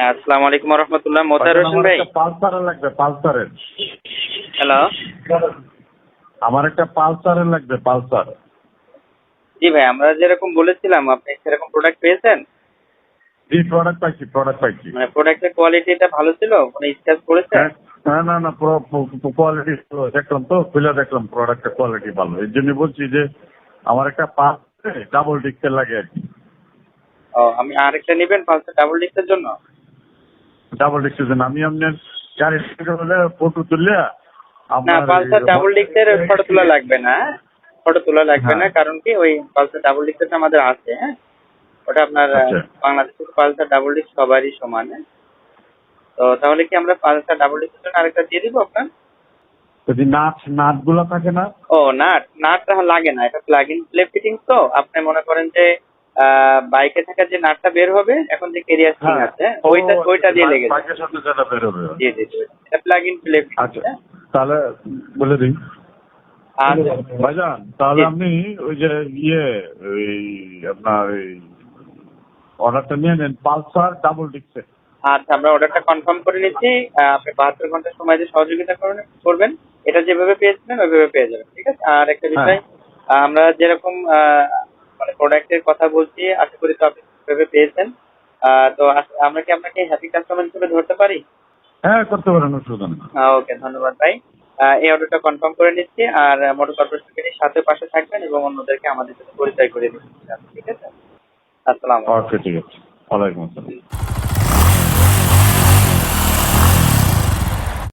আসসালামু আলাইকুম ওয়া রাহমাতুল্লাহ। মোতাহার হোসেন ভাই, পালসারের লাগবে, পালসারের। হ্যালো। আমার একটা পালসারের লাগবে, পালসার। জি ভাই, আমরা যেরকম বলেছিলাম আপনি সেরকম প্রোডাক্ট পেয়েছেন? জি, প্রোডাক্ট পাইছি। মানে প্রোডাক্টের কোয়ালিটিটা ভালো ছিল? মানে স্ক্র্যাচ পড়েছে? হ্যাঁ, না, কোয়ালিটি দেখলাম, তো খুলে দেখলাম প্রোডাক্টের কোয়ালিটি ভালো। এই জন্য বলছি যে আমার একটা পালসার ডাবল ডিস্কের লাগে আর কি। ও, আমি আরেকটা নেবেন পালসার ডাবল ডিস্কের জন্য? ডাবল ডিস্কের জন্য আমি আপনার গাড়ি থেকে হলে ফটো তুললে না, পালসার ডাবল ডিস্কের ফটো তোলা লাগবে না। ফটো তোলা লাগবে না, হ্যাঁ। কারণ কি ওই পালসার ডাবল ডিস্কেরটা আমাদের আছে, হ্যাঁ। ওটা আপনার আচ্ছা। বাংলাদেশের পালসার ডাবল ডিস্ক সবারই সমান, হ্যাঁ। তো তাহলে কি আমরা পালসার ডাবল ডিস্কের জন্য আরেকটা দিয়ে দিব আপনার? যদি নাট গুলো থাকে না? ও, নাট লাগে না, এটা প্লাগ ইন প্লে ফিটিংস। তো আপনি মনে করেন যে বাইকে থাকা যে নাটটা বের হবে এখন যে কেরিয়ার স্প্রিং আছে, ওইটা দিয়ে লেগে যাবে। বাইকের সাথে যেটা বের হবে। জি জি জি, এটা প্লাগ ইন প্লে ফিটিংস। আচ্ছা, তাহলে বলে দিন। আর ভাইজান, তাহলে জি। আপনি ওই যে ওই আপনার ওই অর্ডারটা নিয়ে নেন, পালসার ডাবল ডিস্কের। আচ্ছা, আমরা অর্ডারটা কনফার্ম করে নিচ্ছি। আপনি 72 ঘন্টা সময় দিয়ে সহযোগিতা করবেন। এটা যেভাবে পেয়েছিলেন ওইভাবে পেয়ে যাবেন, ঠিক আছে? আর একটা বিষয়, আমরা যেরকম মানে প্রোডাক্টের কথা বলছি, আশা করি তো আপনি সেভাবে পেয়েছেন। তো আমরা কি আপনাকে হ্যাপি কাস্টমার হিসেবে ধরতে পারি? হ্যাঁ, করতে পারেন, অসুবিধা নেই। ওকে, ধন্যবাদ ভাই। এই অর্ডারটা কনফার্ম করে নিচ্ছি। আর মোটর কর্পোরেশনের সাথে পাশে থাকবেন এবং অন্যদেরকে আমাদের সাথে পরিচয় করে দিচ্ছি, ঠিক আছে? আসসালামু আলাইকুম। ওকে, ঠিক আছে। ওয়ালাইকুম আসসালাম।